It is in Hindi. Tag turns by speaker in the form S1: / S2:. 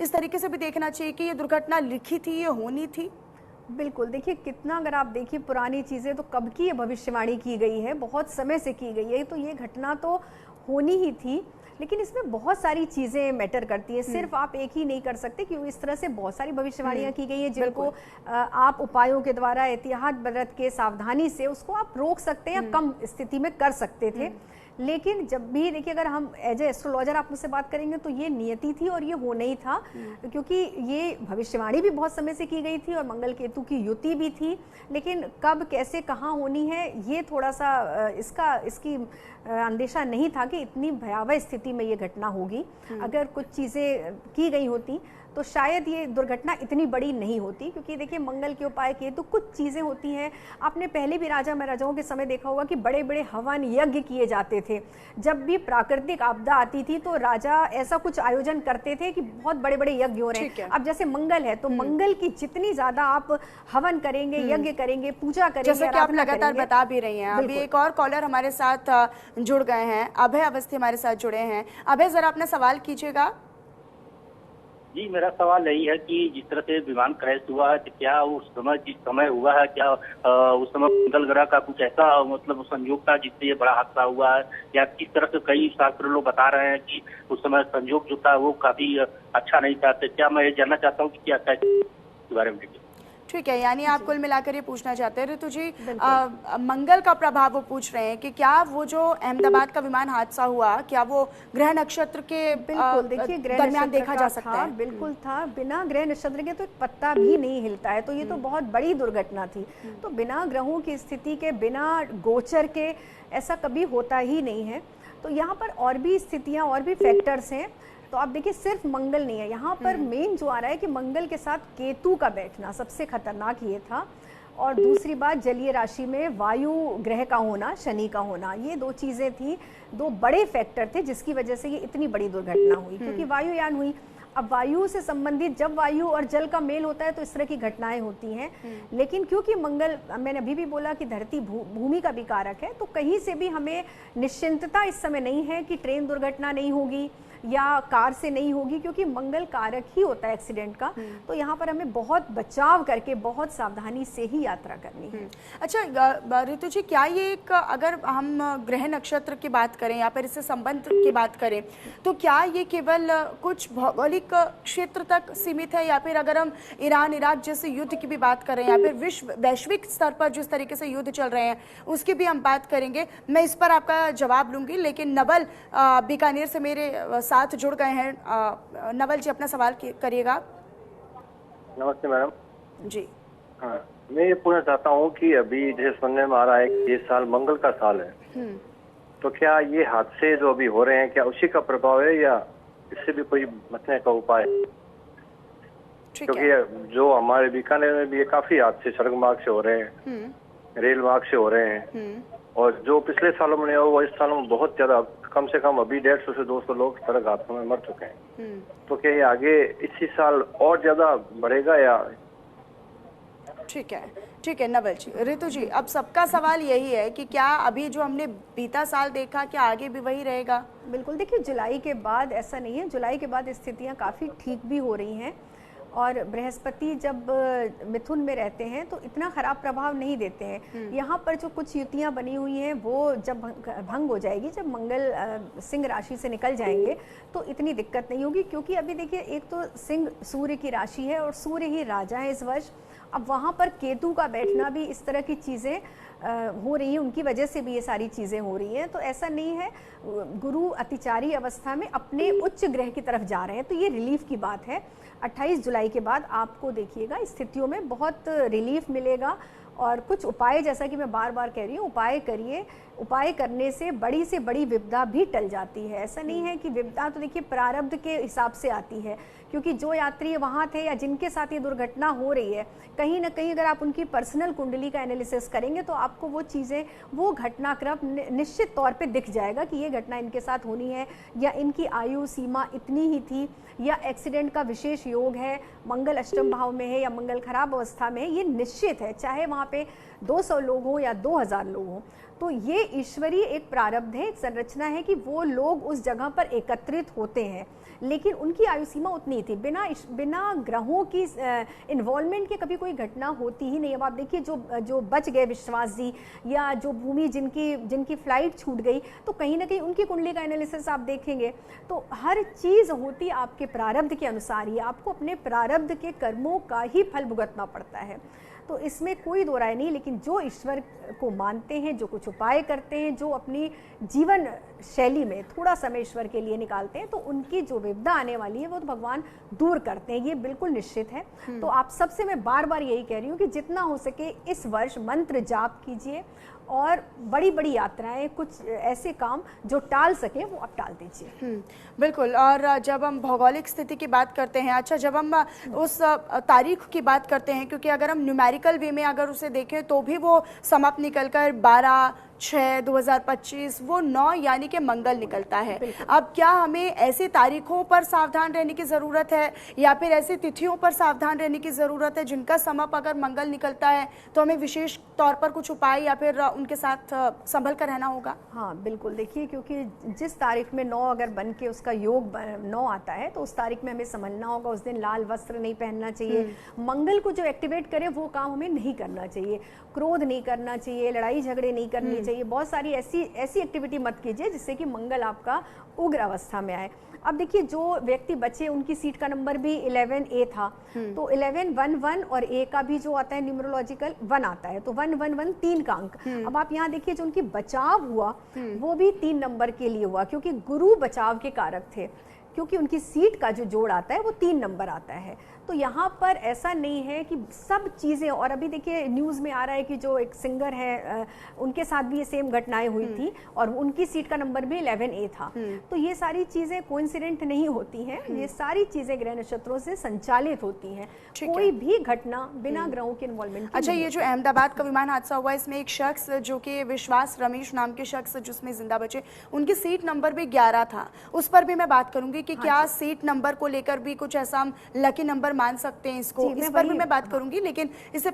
S1: इस तरीके से भी देखना चाहिए कि ये दुर्घटना लिखी थी, ये होनी थी?
S2: बिल्कुल, देखिए कितना, अगर आप देखिए पुरानी चीज़ें तो कब की ये भविष्यवाणी की गई है, बहुत समय से की गई है, तो ये घटना तो होनी ही थी। लेकिन इसमें बहुत सारी चीज़ें मैटर करती हैं, सिर्फ आप एक ही नहीं कर सकते, क्योंकि इस तरह से बहुत सारी भविष्यवाणियाँ की गई हैं जिनको आप उपायों के द्वारा एहतियात बरत के सावधानी से उसको आप रोक सकते हैं या कम स्थिति में कर सकते थे। लेकिन जब भी देखिए, अगर हम एज ए एस्ट्रोलॉजर आप मुझसे बात करेंगे तो ये नियति थी और ये होना ही था, क्योंकि ये भविष्यवाणी भी बहुत समय से की गई थी और मंगल केतु की युति भी थी। लेकिन कब, कैसे, कहाँ होनी है, ये थोड़ा सा इसकी अंदेशा नहीं था कि इतनी भयावह स्थिति में ये घटना होगी। अगर कुछ चीज़ें की गई होती तो शायद ये दुर्घटना इतनी बड़ी नहीं होती, क्योंकि देखिए मंगल के उपाय किए तो कुछ चीज़ें होती हैं। आपने पहले भी राजा महाराजाओं के समय देखा होगा कि बड़े बड़े हवन यज्ञ किए जाते थे। जब भी प्राकृतिक आपदा आती थी तो राजा ऐसा कुछ आयोजन करते थे कि बहुत बड़े बड़े यज्ञ हो रहे हैं। अब जैसे मंगल है तो मंगल की जितनी ज़्यादा आप हवन करेंगे, यज्ञ करेंगे, पूजा करेंगे,
S1: जैसे कि आप लगातार बता भी रही हैं। अभी एक और कॉलर हमारे साथ जुड़ गए हैं, अभय अवस्थी हमारे साथ जुड़े हैं। अभय, जरा अपना सवाल कीजिएगा।
S3: जी, मेरा सवाल यही है कि जिस तरह से विमान क्रैश हुआ है, तो क्या उस समय जिस समय हुआ है, क्या उस समय मंगल ग्रह का कुछ ऐसा मतलब संयोग था जिससे ये बड़ा हादसा हुआ है, या किस तरह से कई शास्त्र लोग बता रहे हैं कि उस समय संयोग जो था वो काफी अच्छा नहीं था। तो क्या मैं ये जानना चाहता हूँ कि क्या था इसके बारे में?
S1: ठीक है, यानी आप कुल मिलाकर ये पूछना चाहते हैं ऋतु जी, मंगल का प्रभाव वो पूछ रहे हैं कि क्या वो जो अहमदाबाद का विमान हादसा हुआ, क्या वो ग्रह नक्षत्र के
S2: बिल्कुल देखिए
S1: दरमियान देखा जा सकता है?
S2: बिल्कुल था। बिना ग्रह नक्षत्र के तो एक पत्ता भी नहीं हिलता है, तो ये तो बहुत बड़ी दुर्घटना थी। तो बिना ग्रहों की स्थिति के, बिना गोचर के ऐसा कभी होता ही नहीं है। तो यहाँ पर और भी स्थितियाँ और भी फैक्टर्स हैं। तो आप देखिए सिर्फ मंगल नहीं है यहाँ पर, मेन जो आ रहा है कि मंगल के साथ केतु का बैठना सबसे खतरनाक ये था। और दूसरी बात, जलीय राशि में वायु ग्रह का होना, शनि का होना, ये दो चीज़ें थी, दो बड़े फैक्टर थे जिसकी वजह से ये इतनी बड़ी दुर्घटना हुई, क्योंकि वायुयान हुई। अब वायु से संबंधित, जब वायु और जल का मेल होता है तो इस तरह की घटनाएं होती हैं। लेकिन क्योंकि मंगल, मैंने अभी भी बोला कि धरती भूमि का भी कारक है, तो कहीं से भी हमें निश्चिंतता इस समय नहीं है कि ट्रेन दुर्घटना नहीं होगी या कार से नहीं होगी, क्योंकि मंगल कारक ही होता है एक्सीडेंट का। तो यहाँ पर हमें बहुत बचाव करके, बहुत सावधानी से ही यात्रा करनी है।
S1: अच्छा ऋतु जी, क्या ये एक, अगर हम ग्रह नक्षत्र की बात करें या फिर इससे संबंध की बात करें, तो क्या ये केवल कुछ भौगोलिक क्षेत्र तक सीमित है, या फिर अगर हम ईरान इराक जैसे युद्ध की भी बात करें, या फिर वैश्विक स्तर पर जिस तरीके से युद्ध चल रहे हैं उसकी भी हम बात करेंगे? मैं इस पर आपका जवाब लूंगी, लेकिन नवल बीकानेर से मेरे साथ जुड़ गए हैं। नवल जी, अपना सवाल करिएगा।
S4: नमस्ते मैडम
S1: जी।
S4: हाँ, मैं ये पूछना चाहता हूँ कि अभी जैसे सुनने में आ रहा है कि ये साल मंगल का साल है, तो क्या ये हादसे जो अभी हो रहे हैं क्या उसी का प्रभाव है या इससे भी कोई बचने का उपाय है? क्योंकि जो हमारे बीकानेर में भी ये काफी हादसे सड़क मार्ग से हो रहे हैं, रेल मार्ग से हो रहे हैं, और जो पिछले सालों में वो इस सालों में बहुत ज्यादा, कम से कम अभी 150 से 200 लोग सड़क हादसों में मर चुके हैं। तो क्या ये आगे इसी साल और ज्यादा बढ़ेगा या?
S1: ठीक है नवल जी। ऋतु जी, अब सबका सवाल यही है कि क्या अभी जो हमने बीता साल देखा, क्या आगे भी वही रहेगा?
S2: बिल्कुल, देखिए जुलाई के बाद ऐसा नहीं है, जुलाई के बाद स्थितियां काफ़ी ठीक भी हो रही हैं, और बृहस्पति जब मिथुन में रहते हैं तो इतना खराब प्रभाव नहीं देते हैं। यहाँ पर जो कुछ युतियाँ बनी हुई हैं वो जब भंग हो जाएगी, जब मंगल सिंह राशि से निकल जाएंगे तो इतनी दिक्कत नहीं होगी, क्योंकि अभी देखिए एक तो सिंह सूर्य की राशि है और सूर्य ही राजा है इस वर्ष। अब वहाँ पर केतु का बैठना भी, इस तरह की चीज़ें हो रही हैं, उनकी वजह से भी ये सारी चीज़ें हो रही हैं। तो ऐसा नहीं है, गुरु अतिचारी अवस्था में अपने उच्च ग्रह की तरफ जा रहे हैं, तो ये रिलीफ की बात है। 28 जुलाई के बाद आपको देखिएगा स्थितियों में बहुत रिलीफ मिलेगा। और कुछ उपाय, जैसा कि मैं बार बार कह रही हूँ, उपाय करिए। उपाय करने से बड़ी विपदा भी टल जाती है। ऐसा नहीं है कि विपदा तो देखिए प्रारब्ध के हिसाब से आती है, क्योंकि जो यात्री वहाँ थे या जिनके साथ ये दुर्घटना हो रही है, कहीं ना कहीं अगर आप उनकी पर्सनल कुंडली का एनालिसिस करेंगे तो आपको वो चीज़ें, वो घटनाक्रम निश्चित तौर पे दिख जाएगा कि ये घटना इनके साथ होनी है, या इनकी आयु सीमा इतनी ही थी, या एक्सीडेंट का विशेष योग है, मंगल अष्टम भाव में है या मंगल खराब अवस्था में है, ये निश्चित है। चाहे वहाँ पे 200 लोग हों या 2000 लोग हों, तो ये ईश्वरीय एक प्रारब्ध है, एक संरचना है कि वो लोग उस जगह पर एकत्रित होते हैं। लेकिन उनकी आयु सीमा उतनी थी, बिना ग्रहों की इन्वॉल्वमेंट के कभी कोई घटना होती ही नहीं। अब आप देखिए जो बच गए विश्वास जी या जो भूमि जिनकी फ्लाइट छूट गई, तो कहीं ना कहीं उनकी कुंडली का एनालिसिस आप देखेंगे तो हर चीज़ होती आपके प्रारब्ध के अनुसार ही, आपको अपने प्रारब्ध के कर्मों का ही फल भुगतना पड़ता है। तो इसमें कोई दो राय नहीं, लेकिन जो ईश्वर को मानते हैं, जो कुछ उपाय करते हैं, जो अपनी जीवन शैली में थोड़ा समय ईश्वर के लिए निकालते हैं, तो उनकी जो विपदा आने वाली है वो तो भगवान दूर करते हैं, ये बिल्कुल निश्चित है। तो आप सबसे मैं बार बार यही कह रही हूँ कि जितना हो सके इस वर्ष मंत्र जाप कीजिए और बड़ी बड़ी यात्राएं, कुछ ऐसे काम जो टाल सके वो आप टाल दीजिए।
S1: बिल्कुल। और जब हम भौगोलिक स्थिति की बात करते हैं, अच्छा जब हम उस तारीख की बात करते हैं, क्योंकि अगर हम न्यूमेरिकल वे में अगर उसे देखें तो भी वो समाप्त निकलकर 12/6/2025 वो 9 यानी कि मंगल निकलता है। अब क्या हमें ऐसी तारीखों पर सावधान रहने की ज़रूरत है या फिर ऐसी तिथियों पर सावधान रहने की ज़रूरत है जिनका समाप्त अगर मंगल निकलता है तो हमें विशेष तौर पर कुछ उपाय या फिर उनके साथ संभल कर रहना होगा?
S2: हाँ बिल्कुल, देखिए क्योंकि जिस तारीख में 9 अगर बन के उसका योग 9 आता है तो उस तारीख में हमें समझना होगा उस दिन लाल वस्त्र नहीं पहनना चाहिए, मंगल को जो एक्टिवेट करे वो काम हमें नहीं करना चाहिए, क्रोध नहीं करना चाहिए, लड़ाई झगड़े नहीं करनी चाहिए, बहुत सारी ऐसी एक्टिविटी मत कीजिए जिससे कि मंगल आपका उग्र अवस्था में आए। अब देखिए जो व्यक्ति बचे उनकी सीट का नंबर भी 11A था, तो 11 1 1 और A का भी जो आता है न्यूमरोलॉजिकल 1 आता है, तो 1 1 1 3 का अंक। अब आप यहाँ देखिए जो उनकी बचाव हुआ वो भी 3 नंबर के लिए हुआ, क्योंकि गुरु बचाव के कारक थे, क्योंकि उनकी सीट का जो जोड़ आता है वो 3 नंबर आता है। तो यहाँ पर ऐसा नहीं है कि सब चीज़ें, और अभी देखिए न्यूज़ में आ रहा है कि जो एक सिंगर है उनके साथ भी ये सेम घटनाएं हुई थी और उनकी सीट का नंबर भी 11A था। तो ये सारी चीज़ें कोइंसिडेंट नहीं होती हैं, ये सारी चीज़ें ग्रह नक्षत्रों से संचालित होती हैं, कोई भी घटना बिना ग्रहों के इन्वॉल्वमेंट।
S1: अच्छा, ये जो अहमदाबाद का विमान हादसा हुआ इसमें एक शख्स जो कि विश्वास रमेश नाम के शख्स जिसमें जिंदा बचे, उनकी सीट नंबर भी 11 था, उस पर भी मैं बात करूंगी कि क्या सीट नंबर को लेकर भी कुछ ऐसा हम लकी नंबर मान सकते हैं इसको, इस पर भी मैं बात करूंगी, लेकिन इससे